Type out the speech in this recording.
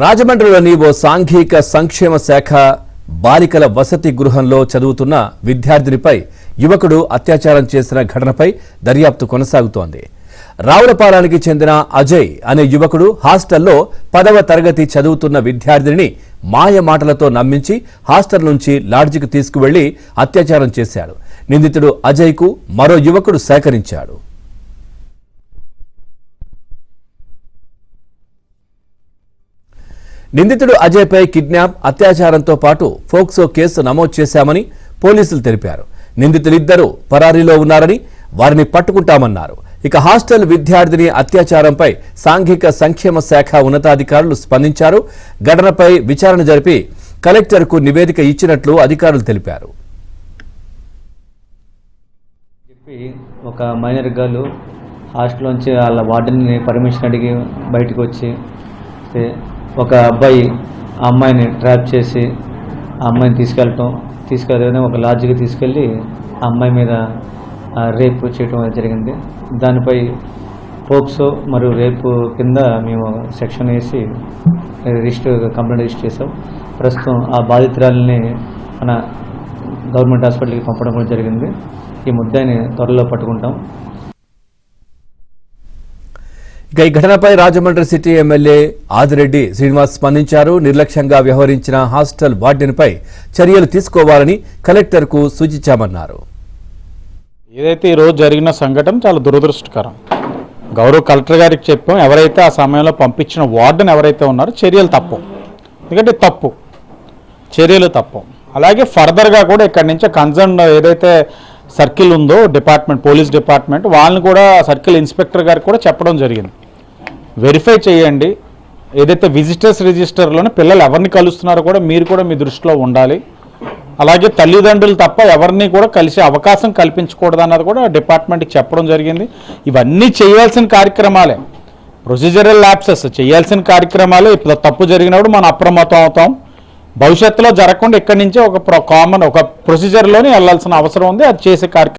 రాజమండ్రిలోని ఓ సాంఘిక సంక్షేమ శాఖ బాలికల వసతి గృహంలో చదువుతున్న విద్యార్థినిపై యువకుడు అత్యాచారం చేసిన ఘటనపై దర్యాప్తు కొనసాగుతోంది. రావులపాలెంకి చెందిన అజయ్ అనే యువకుడు హాస్టల్లో 10వ తరగతి చదువుతున్న విద్యార్థినిని మాయ మాటలతో నమ్మించి హాస్టల్ నుంచి లాడ్జికి తీసుకువెళ్లి అత్యాచారం చేశాడు. నిందితుడు అజయ్కు మరో యువకుడు సహకరించాడు. నిందితుడు అజయ్పై కిడ్నాప్, అత్యాచారంతో పాటు ఫోక్సో కేసు నమోదు చేశామని పోలీసులు తెలిపారు. నిందితులిద్దరూ పరారీలో ఉన్నారని, వారిని పట్టుకుంటామన్నారు. ఇక హాస్టల్ విద్యార్థిని అత్యాచారంపై సాంఘిక సంక్షేమ శాఖ ఉన్నతాధికారులు స్పందించారు. ఘటనపై విచారణ జరిపి కలెక్టర్కు నివేదిక ఇచ్చినట్లు అధికారులు తెలిపారు. ఒక మైనర్ గర్ల్ హాస్టల్లోంచి వాళ్ళ వార్డెన్ని పర్మిషన్ అడిగి బయటకు వచ్చి ఒక అబ్బాయి ఆ అమ్మాయిని ట్రాప్ చేసి ఆ అమ్మాయిని తీసుకెళ్ళడం ఒక లాడ్జికి తీసుకెళ్ళి ఆ అమ్మాయి మీద రేప్ చేయడం జరిగింది. దానిపై పోక్సో మరియు రేపు కింద మేము సెక్షన్ వేసి కంప్లైంట్ రిజిస్టర్ చేసాం. ప్రస్తుతం ఆ బాధితురాలని మన గవర్నమెంట్ హాస్పిటల్కి పంపడం కూడా జరిగింది. ఈ ముద్దాయిని త్వరలో పట్టుకుంటాం. ఇక ఈ ఘటనపై రాజమండ్రి సిటీ ఎమ్మెల్యే ఆదిరెడ్డి శ్రీనివాస్ స్పందించారు. నిర్లక్ష్యంగా వ్యవహరించిన హాస్టల్ వార్డెన్పై చర్యలు తీసుకోవాలని కలెక్టర్కు సూచించామన్నారు. ఏదైతే ఈరోజు జరిగిన సంఘటన చాలా దురదృష్టకరం. గౌరవ కలెక్టర్ గారికి చెప్పాం, ఎవరైతే ఆ సమయంలో పంపించిన వార్డెన్ ఎవరైతే ఉన్నారో చర్యలు తప్పు, ఎందుకంటే తప్పు చర్యలు తప్పు. అలాగే ఫర్దర్గా కూడా ఇక్కడి నుంచి కన్సర్న్ ఏదైతే సర్కిల్ ఉందో డిపార్ట్మెంట్, పోలీస్ డిపార్ట్మెంట్, వాళ్ళని కూడా సర్కిల్ ఇన్స్పెక్టర్ గారికి కూడా చెప్పడం జరిగింది. వెరిఫై చేయండి, ఏదైతే విజిటర్స్ రిజిస్టర్లోనే పిల్లలు ఎవరిని కలుస్తున్నారో కూడా మీరు కూడా మీ దృష్టిలో ఉండాలి. అలాగే తల్లిదండ్రులు తప్ప ఎవరిని కూడా కలిసే అవకాశం కల్పించకూడదు అన్నది కూడా డిపార్ట్మెంట్కి చెప్పడం జరిగింది. ఇవన్నీ చేయాల్సిన కార్యక్రమాలే, ప్రొసీజరల్ ల్యాప్సెస్ చేయాల్సిన కార్యక్రమాలే. ఇప్పుడు తప్పు జరిగినప్పుడు మనం అప్రమత్తం అవుతాం. భవిష్యత్తులో జరగకుండా ఇక్కడి నుంచే ఒక ప్రొసీజర్లోనే వెళ్లాల్సిన అవసరం ఉంది. అది చేసే కార్యక్రమం